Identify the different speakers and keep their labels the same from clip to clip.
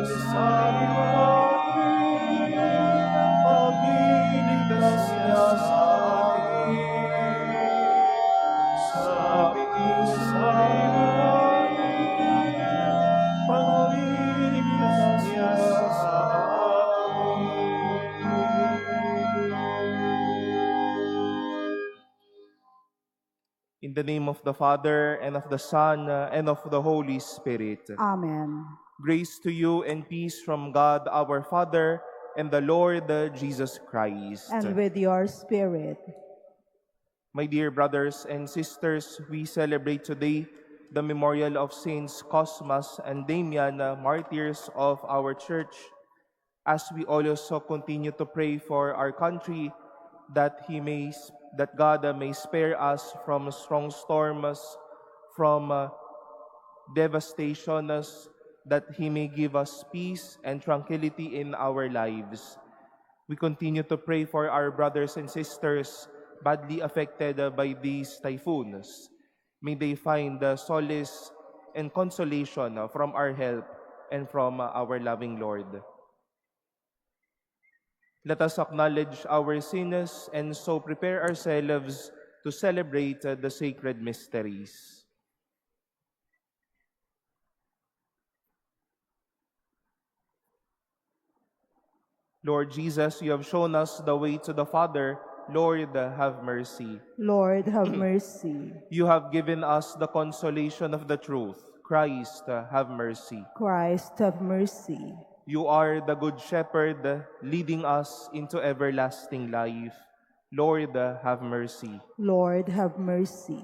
Speaker 1: sa atin, pagliligtas niya sa atin. Sabi sa atin, pagliligtas niya sa In the name of the Father, and of the Son, and of the Holy Spirit.
Speaker 2: Amen.
Speaker 1: Grace to you and peace from God our Father and the Lord Jesus Christ.
Speaker 2: And with your spirit.
Speaker 1: My dear brothers and sisters, we celebrate today the memorial of Saints Cosmas and Damian, martyrs of our church, as we also continue to pray for our country that God may spare us from strong storms, from devastation, that He may give us peace and tranquility in our lives. We continue to pray for our brothers and sisters badly affected by these typhoons. May they find solace and consolation from our help and from our loving Lord. Let us acknowledge our sins and so prepare ourselves to celebrate the sacred mysteries. Lord Jesus, you have shown us the way to the Father. Lord, have mercy.
Speaker 2: Lord, have mercy.
Speaker 1: You have given us the consolation of the truth. Christ, have mercy.
Speaker 2: Christ, have mercy.
Speaker 1: You are the Good Shepherd, leading us into everlasting life. Lord, have mercy.
Speaker 2: Lord, have mercy.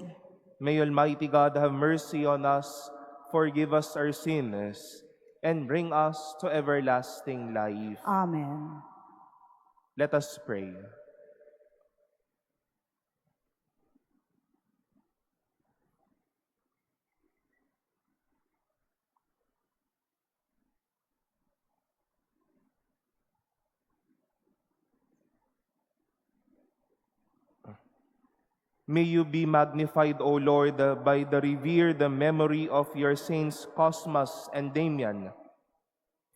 Speaker 1: May Almighty God have mercy on us, forgive us our sins, and bring us to everlasting life.
Speaker 2: Amen.
Speaker 1: Let us pray. May you be magnified, O Lord, by the revered memory of your saints Cosmas and Damian.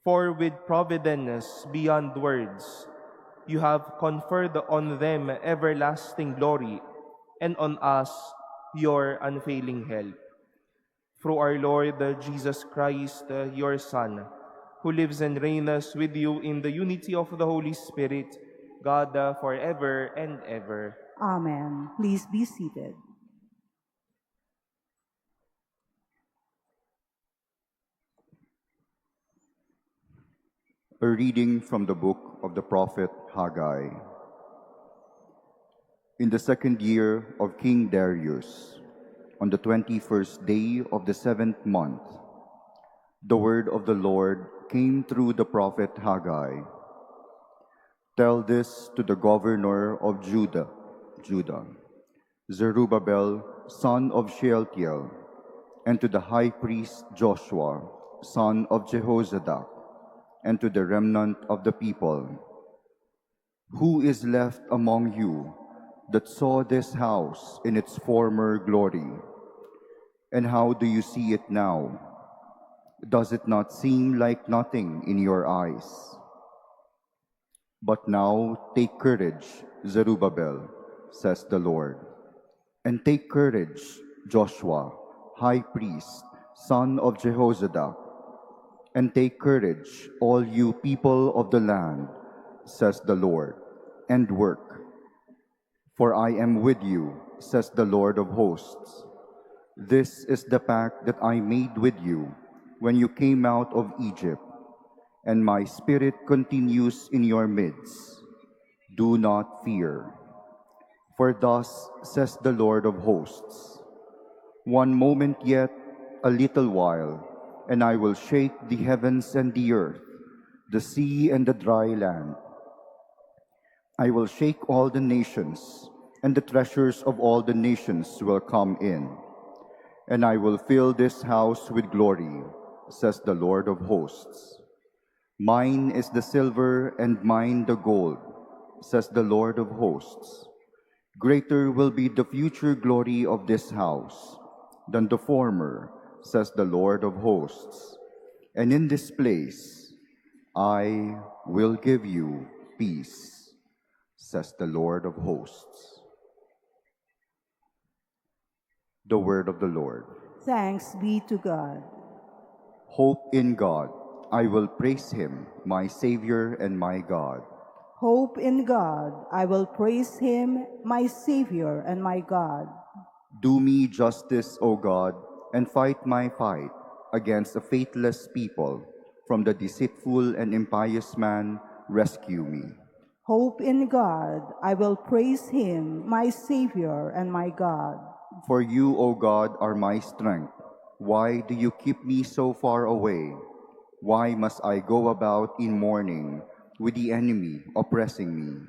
Speaker 1: For with providence beyond words, you have conferred on them everlasting glory, and on us your unfailing help. Through our Lord Jesus Christ, your Son, who lives and reigns with you in the unity of the Holy Spirit, God, forever and ever.
Speaker 2: Amen. Please be seated.
Speaker 3: A reading from the book of the prophet Haggai. In the 2nd year of King Darius, on the 21st day of the 7th month, the word of the Lord came through the prophet Haggai. Tell this to the governor of Judah, Zerubbabel, son of Shealtiel, and to the high priest Joshua, son of Jehozadak, and to the remnant of the people. Who is left among you that saw this house in its former glory? And how do you see it now? Does it not seem like nothing in your eyes? But now take courage, Zerubbabel, says the Lord. And take courage, Joshua, high priest, son of Jehozadak. And take courage, all you people of the land, says the Lord, and work. For I am with you, says the Lord of hosts. This is the pact that I made with you when you came out of Egypt, and my spirit continues in your midst. Do not fear. For thus says the Lord of hosts, one moment yet, a little while, and I will shake the heavens and the earth, the sea and the dry land. I will shake all the nations, and the treasures of all the nations will come in. And I will fill this house with glory, says the Lord of hosts. Mine is the silver and mine the gold, says the Lord of hosts. Greater will be the future glory of this house than the former, says the Lord of hosts. And in this place I will give you peace, says the Lord of hosts. The word of the Lord.
Speaker 2: Thanks be to God.
Speaker 3: Hope in God. I will praise him, my Savior and my God.
Speaker 2: Hope in God. I will praise him, my Savior and my God.
Speaker 3: Do me justice, O God, and fight my fight against a faithless people. From the deceitful and impious man, rescue me.
Speaker 2: Hope in God. I will praise him, my Savior and my God.
Speaker 3: For you, O God, are my strength. Why do you keep me so far away? Why must I go about in mourning, with the enemy oppressing me?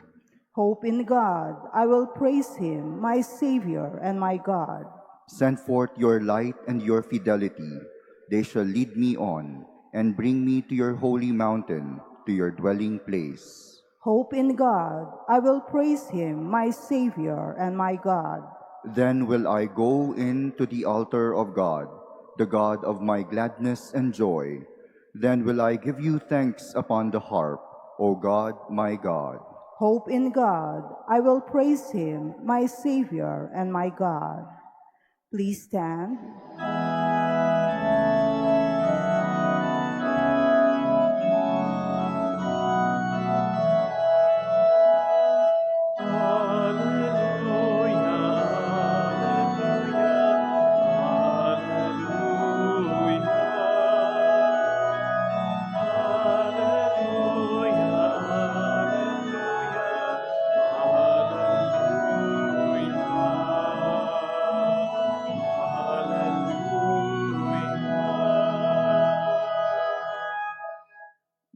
Speaker 2: Hope in God. I will praise him, my Savior and my God.
Speaker 3: Send forth your light and your fidelity. They shall lead me on, and bring me to your holy mountain, to your dwelling place.
Speaker 2: Hope in God. I will praise him, my Savior and my God.
Speaker 3: Then will I go in to the altar of God, the God of my gladness and joy. Then will I give you thanks upon the harp, O God, my God.
Speaker 2: Hope in God. I will praise him, my Savior and my God. Please stand.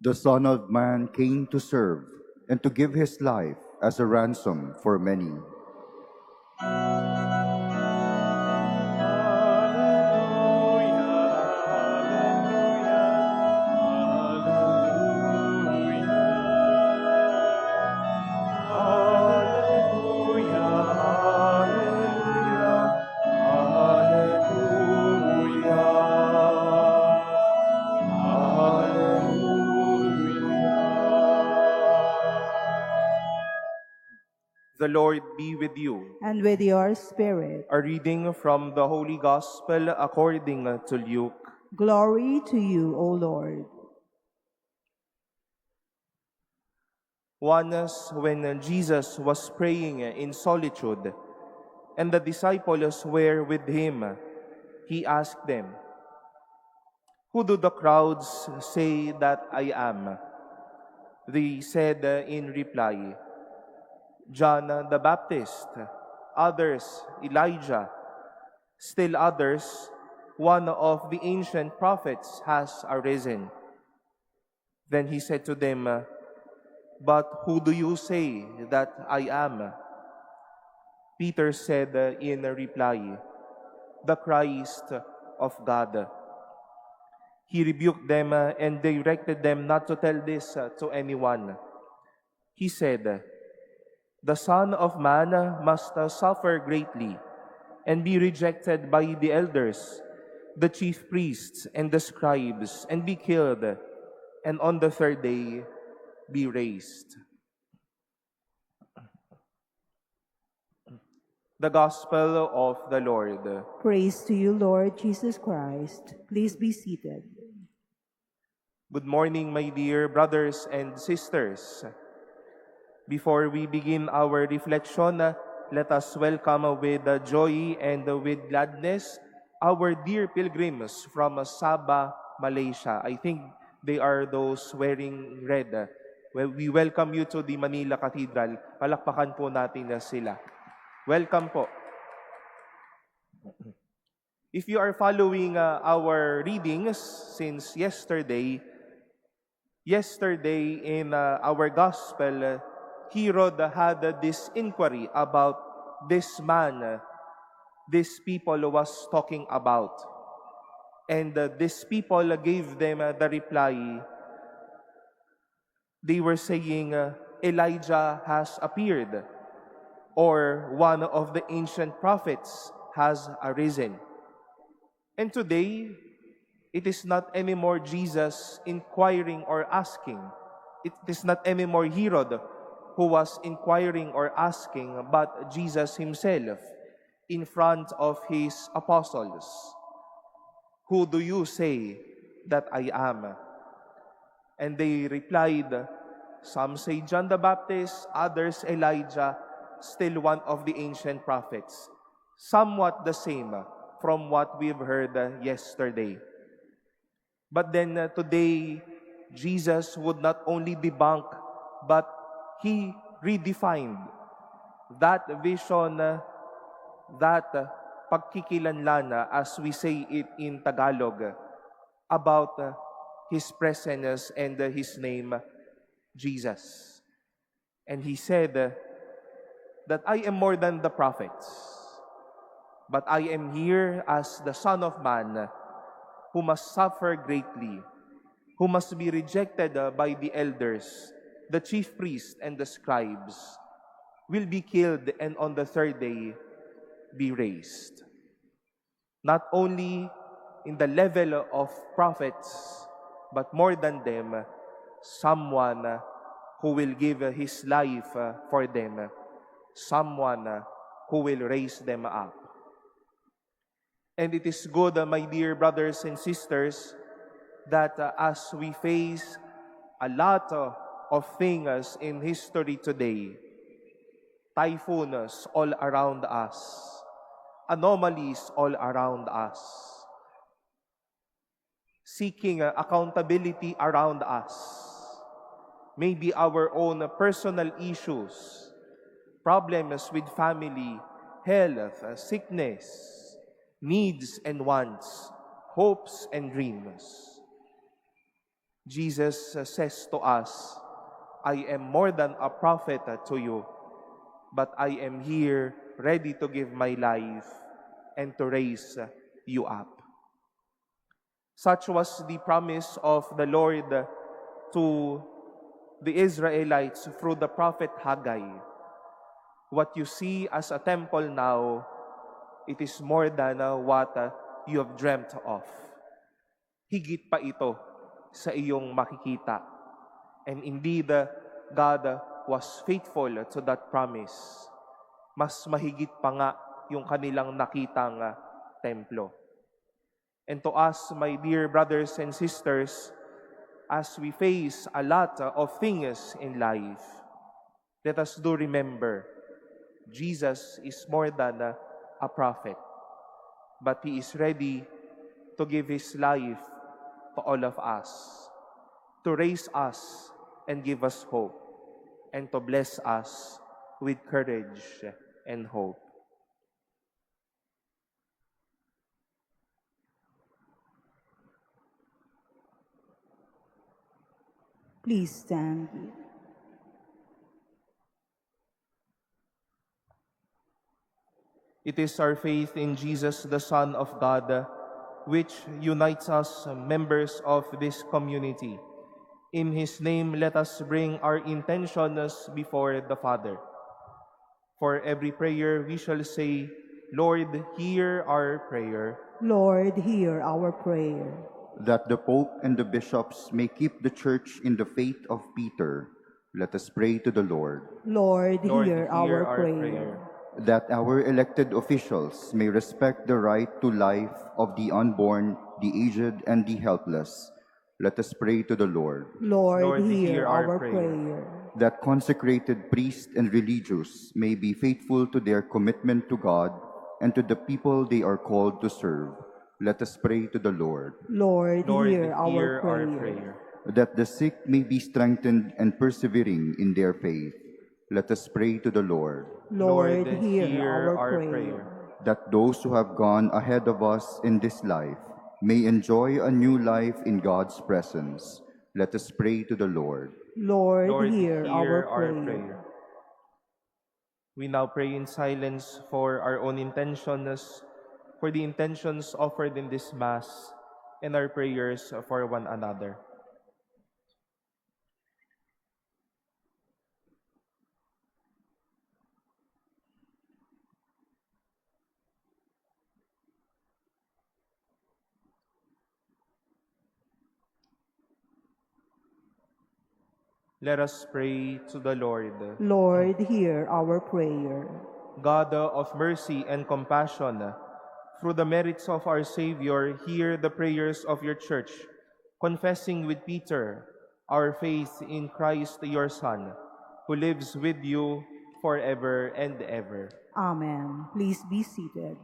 Speaker 3: The Son of Man came to serve and to give his life as a ransom for many.
Speaker 1: The Lord be with you.
Speaker 2: And with your spirit.
Speaker 1: A reading from the Holy Gospel according to Luke.
Speaker 2: Glory to you, O Lord.
Speaker 1: Once, when Jesus was praying in solitude, and the disciples were with him, he asked them, "Who do the crowds say that I am?" They said in reply, "John the Baptist, others Elijah, still others, one of the ancient prophets has arisen." Then he said to them, "But who do you say that I am?" Peter said in reply, "The Christ of God." He rebuked them and directed them not to tell this to anyone. He said, "The Son of Man must suffer greatly and be rejected by the elders, the chief priests, and the scribes, and be killed, and on the third day be raised." The Gospel of the Lord.
Speaker 2: Praise to you, Lord Jesus Christ. Please be seated.
Speaker 1: Good morning, my dear brothers and sisters. Before we begin our reflection, let us welcome with joy and with gladness our dear pilgrims from Sabah, Malaysia. I think they are those wearing red. Well, we welcome you to the Manila Cathedral. Palakpakan po natin na sila. Welcome po. If you are following our readings since yesterday in our gospel, Herod had this inquiry about this man, this people was talking about. And these people gave them the reply. They were saying, Elijah has appeared, or one of the ancient prophets has arisen. And today, It is not anymore Jesus inquiring or asking. It is not anymore Herod who was inquiring or asking, but Jesus himself in front of his apostles. Who do you say that I am? And they replied, some say John the Baptist, others Elijah, still one of the ancient prophets. Somewhat the same from what we've heard yesterday. But then today, Jesus would not only debunk, but he redefined that vision, that pagkikilanlan, as we say it in Tagalog, about his presence and his name, Jesus. And he said that I am more than the prophets, but I am here as the Son of Man who must suffer greatly, who must be rejected by the elders, the chief priests and the scribes, will be killed and on the third day be raised. Not only in the level of prophets, but more than them, someone who will give his life for them, someone who will raise them up. And it is good, my dear brothers and sisters, that as we face a lot of things in history today, typhoons all around us, anomalies all around us, seeking accountability around us, maybe our own personal issues, problems with family, health, sickness, needs and wants, hopes and dreams. Jesus says to us, I am more than a prophet to you, but I am here ready to give my life and to raise you up. Such was the promise of the Lord to the Israelites through the prophet Haggai. What you see as a temple now, it is more than what you have dreamt of. Higit pa ito sa iyong makikita. And indeed, God was faithful to that promise. Mas mahigit pa nga yung kanilang nakitang templo. And to us, my dear brothers and sisters, as we face a lot of things in life, let us do remember, Jesus is more than a prophet, but He is ready to give His life to all of us, to raise us and give us hope, and to bless us with courage and hope.
Speaker 2: Please stand.
Speaker 1: It is our faith in Jesus, the Son of God, which unites us, members of this community. In His name, let us bring our intentions before the Father. For every prayer, we shall say, Lord, hear our prayer.
Speaker 2: Lord, hear our prayer.
Speaker 3: That the Pope and the bishops may keep the Church in the faith of Peter, let us pray to the Lord.
Speaker 2: Lord,
Speaker 1: Lord,
Speaker 2: hear our prayer.
Speaker 3: That our elected officials may respect the right to life of the unborn, the aged, and the helpless, let us pray to the Lord.
Speaker 2: Lord, hear our prayer.
Speaker 3: That consecrated priests and religious may be faithful to their commitment to God and to the people they are called to serve, let us pray to the Lord.
Speaker 2: Lord,
Speaker 1: Lord,
Speaker 2: hear our prayer.
Speaker 3: That the sick may be strengthened and persevering in their faith, let us pray to the Lord.
Speaker 2: Lord, hear our prayer.
Speaker 3: That those who have gone ahead of us in this life may enjoy a new life in God's presence, let us pray to the Lord.
Speaker 2: Lord, hear our prayer.
Speaker 1: We now pray in silence for our own intentions, for the intentions offered in this Mass, and our prayers for one another. Let us pray to the Lord.
Speaker 2: Lord, hear our prayer.
Speaker 1: God of mercy and compassion, through the merits of our Savior, hear the prayers of your church, confessing with Peter our faith in Christ your Son, who lives with you forever and ever.
Speaker 2: Amen. Please be seated.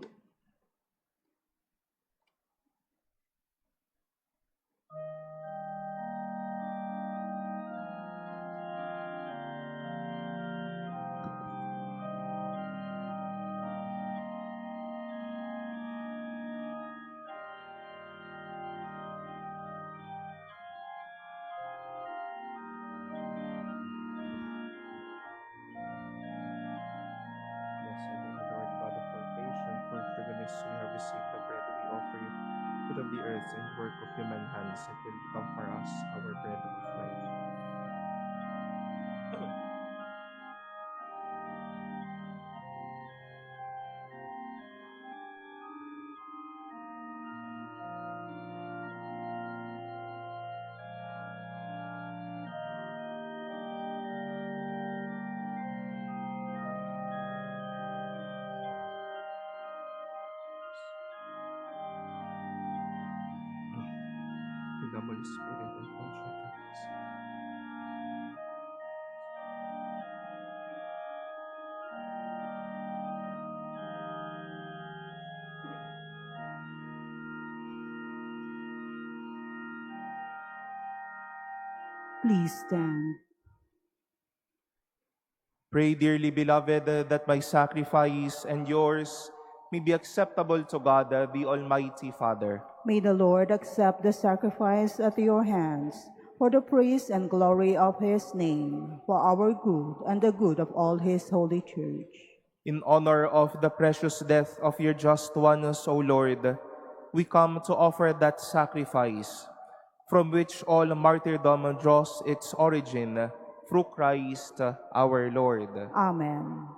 Speaker 1: Blessed be the Lord God of all creation, for forgiveness we have received the bread we offer you, fruit of the earth and work of human hands, it will become for us our bread of life. In the Holy Spirit and comfort us.
Speaker 2: Please stand.
Speaker 1: Pray, dearly beloved, that my sacrifice and yours may be acceptable to God, the Almighty Father.
Speaker 2: May the Lord accept the sacrifice at your hands for the praise and glory of his name, for our good and the good of all his holy church.
Speaker 1: In honor of the precious death of your just ones, O Lord, we come to offer that sacrifice from which all martyrdom draws its origin, through Christ our Lord.
Speaker 2: Amen.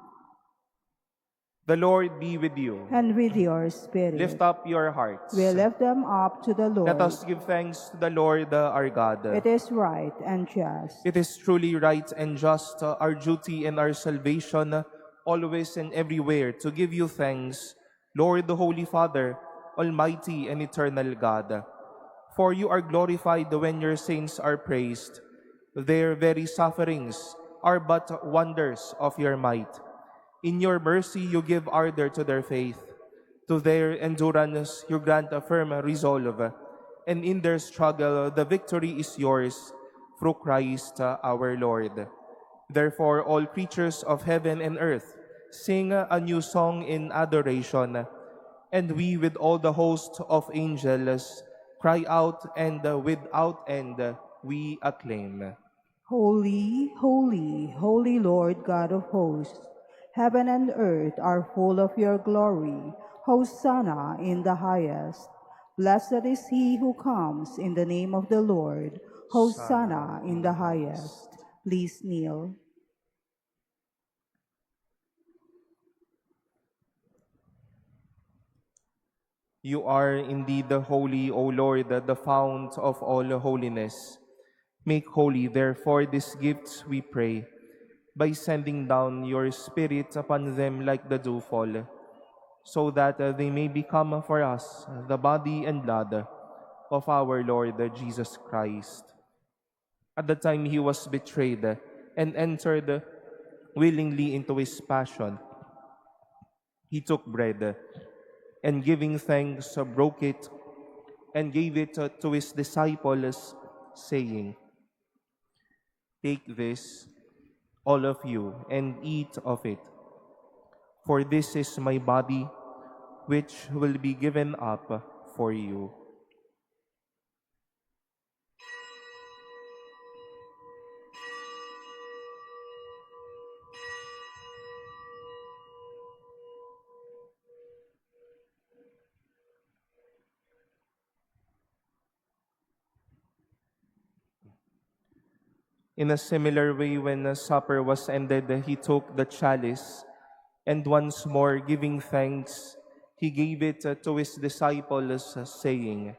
Speaker 1: The Lord be with you.
Speaker 2: And with your spirit,
Speaker 1: Lift up your hearts.
Speaker 2: we lift them up to the Lord.
Speaker 1: Let us give thanks to the Lord our God.
Speaker 2: It is right and just.
Speaker 1: It is truly right and just, our duty and our salvation, always and everywhere, to give you thanks, Lord, the Holy Father, Almighty and eternal God. For you are glorified when your saints are praised. Their very sufferings are but wonders of your might. In your mercy you give ardor to their faith. To their endurance you grant a firm resolve. And in their struggle the victory is yours, through Christ our Lord. Therefore all creatures of heaven and earth sing a new song in adoration. And we with all the host of angels cry out, and without end we acclaim.
Speaker 2: Holy, holy, holy Lord God of hosts, heaven and earth are full of your glory. Hosanna in the highest. Blessed is he who comes in the name of the Lord. Hosanna in the highest. Please kneel.
Speaker 1: You are indeed the holy, O Lord, the fount of all holiness. Make holy, therefore, these gifts, we pray, by sending down your Spirit upon them like the dewfall, so that they may become for us the body and blood of our Lord Jesus Christ. At the time he was betrayed and entered willingly into his passion, he took bread, and giving thanks, broke it, and gave it to his disciples, saying, "Take this, all of you, and eat of it, for this is my body, which will be given up for you." In a similar way, when the supper was ended, he took the chalice, and once more giving thanks, he gave it to his disciples, saying,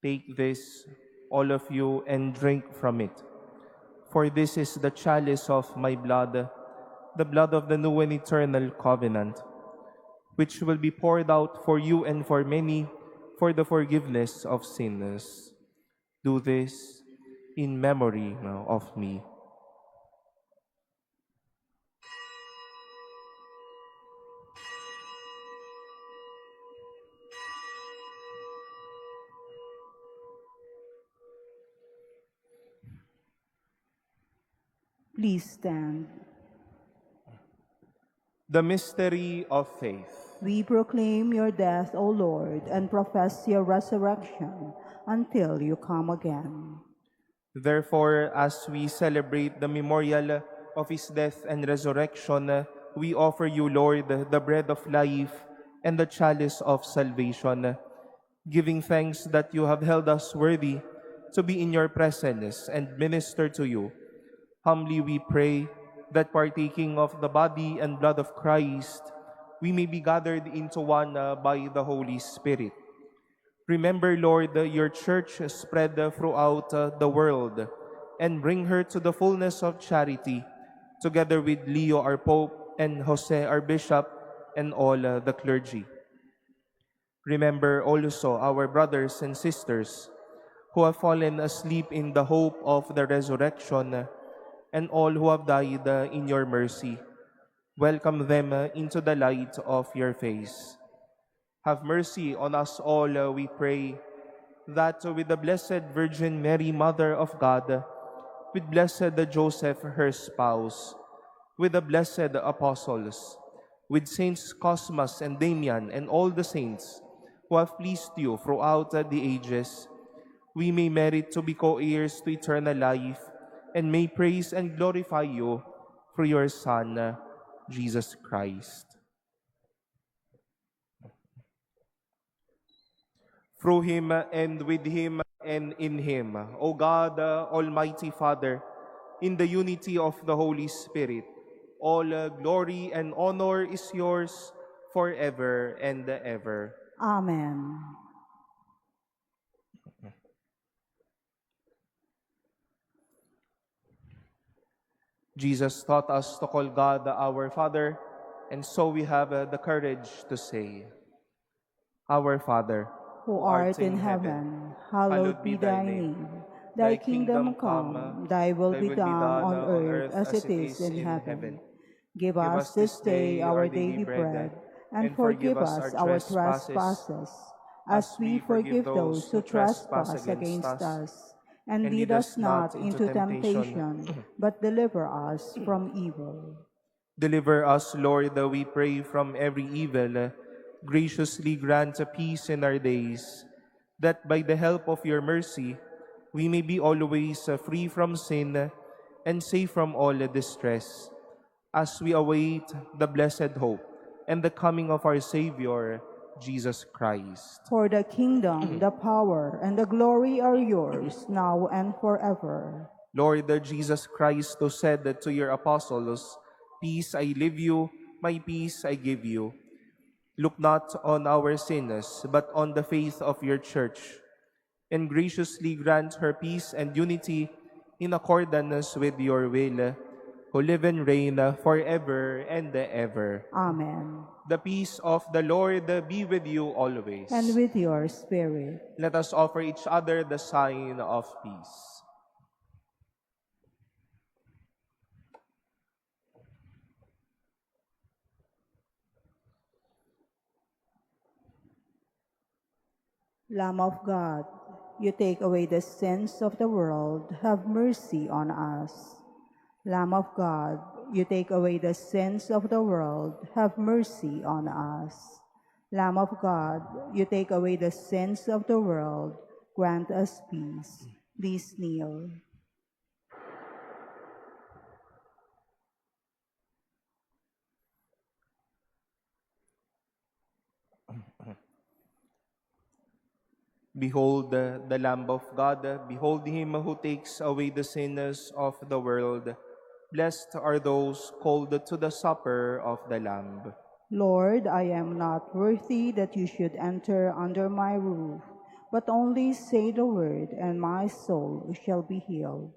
Speaker 1: "Take this, all of you, and drink from it. For this is the chalice of my blood, the blood of the new and eternal covenant, which will be poured out for you and for many for the forgiveness of sins. Do this in memory of me.
Speaker 2: Please stand.
Speaker 1: The mystery of faith.
Speaker 2: We proclaim your death, O Lord, and profess your resurrection until you come again.
Speaker 1: Therefore, as we celebrate the memorial of his death and resurrection, we offer you, Lord, the bread of life and the chalice of salvation, giving thanks that you have held us worthy to be in your presence and minister to you. Humbly we pray that partaking of the body and blood of Christ, we may be gathered into one by the Holy Spirit. Remember, Lord, your church spread throughout the world, and bring her to the fullness of charity, together with Leo, our Pope, and Jose, our Bishop, and all the clergy. Remember also our brothers and sisters who have fallen asleep in the hope of the resurrection, and all who have died in your mercy. Welcome them into the light of your face. Have mercy on us all, we pray, that with the Blessed Virgin Mary, Mother of God, with Blessed Joseph, her spouse, with the blessed apostles, with Saints Cosmas and Damian and all the saints who have pleased you throughout the ages, we may merit to be co-heirs to eternal life, and may praise and glorify you through your Son, Jesus Christ. Through him and with him and in him, O God, Almighty Father, in the unity of the Holy Spirit, all glory and honor is yours forever and ever.
Speaker 2: Amen.
Speaker 1: Jesus taught us to call God our Father, and so we have the courage to say, Our Father,
Speaker 2: Who art in heaven, hallowed be thy name. Thy kingdom come, thy will be done on earth as it is in heaven. Give us this day our daily bread, and forgive us our trespasses, as we forgive those who trespass against us. And lead us not into temptation, but deliver us from evil.
Speaker 1: Deliver us, Lord, we pray, from every evil. Graciously grant peace in our days, that by the help of your mercy, we may be always free from sin and safe from all distress, as we await the blessed hope and the coming of our Savior, Jesus Christ.
Speaker 2: For the kingdom, the power, and the glory are yours, now and forever.
Speaker 1: Lord Jesus Christ, who said to your apostles, Peace I leave you, my peace I give you. Look not on our sins, but on the faith of your church, and graciously grant her peace and unity in accordance with your will, who live and reign forever and ever.
Speaker 2: Amen.
Speaker 1: The peace of the Lord be with you always.
Speaker 2: And with your spirit.
Speaker 1: Let us offer each other the sign of peace.
Speaker 2: Lamb of God, you take away the sins of the world, have mercy on us. Lamb of God, you take away the sins of the world, have mercy on us. Lamb of God, you take away the sins of the world, grant us peace. Please kneel.
Speaker 1: Behold the Lamb of God, behold him who takes away the sins of the world. Blessed are those called to the supper of the Lamb.
Speaker 2: Lord, I am not worthy that you should enter under my roof, but only say the word, and my soul shall be healed.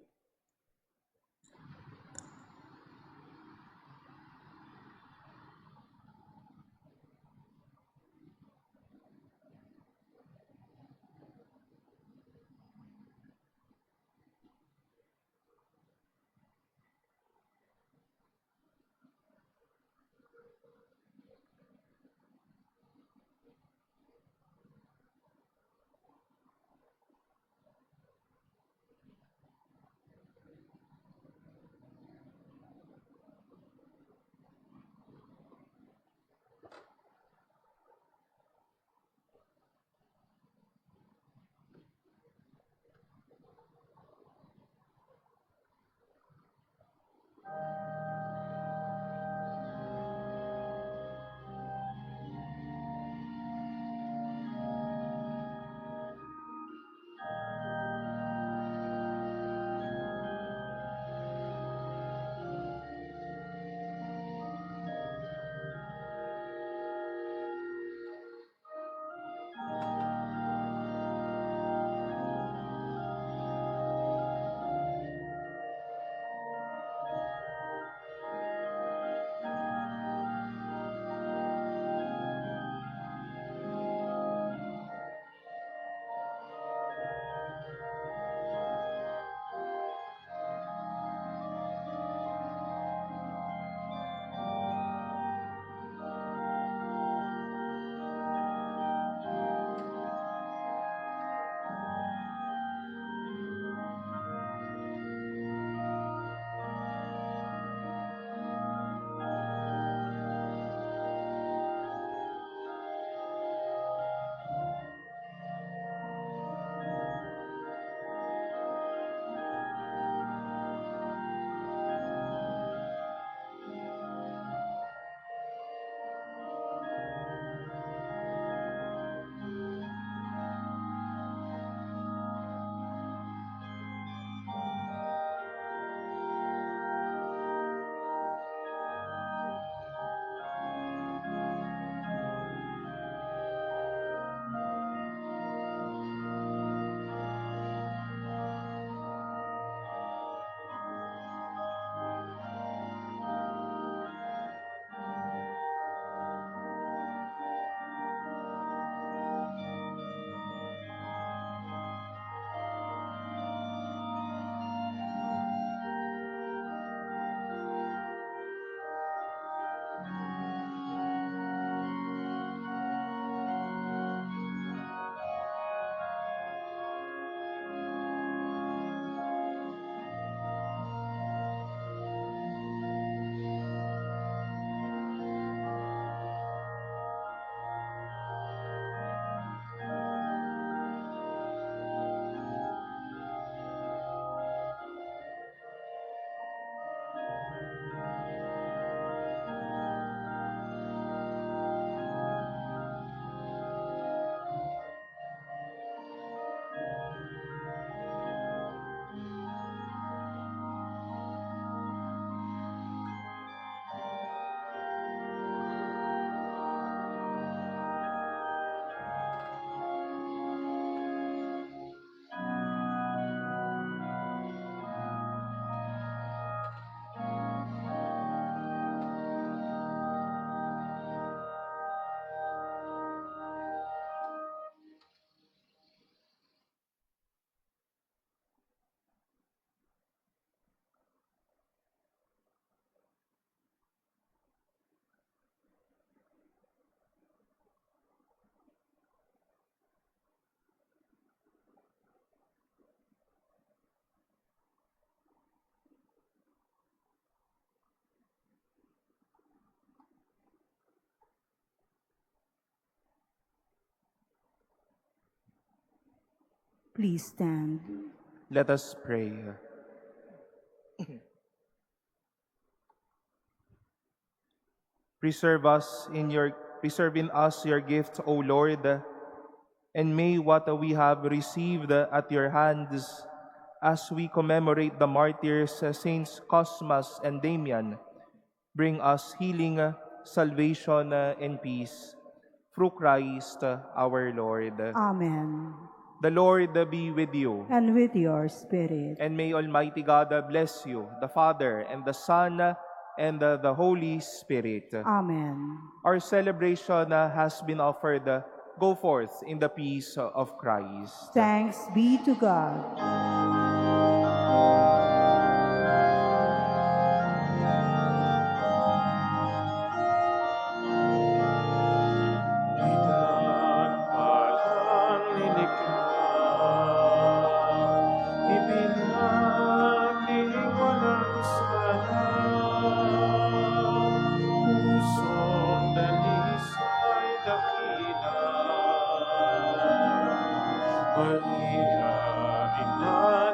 Speaker 2: Please stand.
Speaker 1: Let us pray. Preserve in us your gift, O Lord, and may what we have received at your hands as we commemorate the martyrs Saints Cosmas and Damian bring us healing, salvation, and peace. Through Christ our Lord.
Speaker 2: Amen.
Speaker 1: The Lord be with you.
Speaker 2: And with your spirit.
Speaker 1: And may Almighty God bless you, the Father, and the Son, and the Holy Spirit.
Speaker 2: Amen.
Speaker 1: Our celebration has been offered. Go forth in the peace of Christ.
Speaker 2: Thanks be to God.
Speaker 1: Palang nilikha, ibinaging walang sala, pusong dalisay dakila, Maria, Ina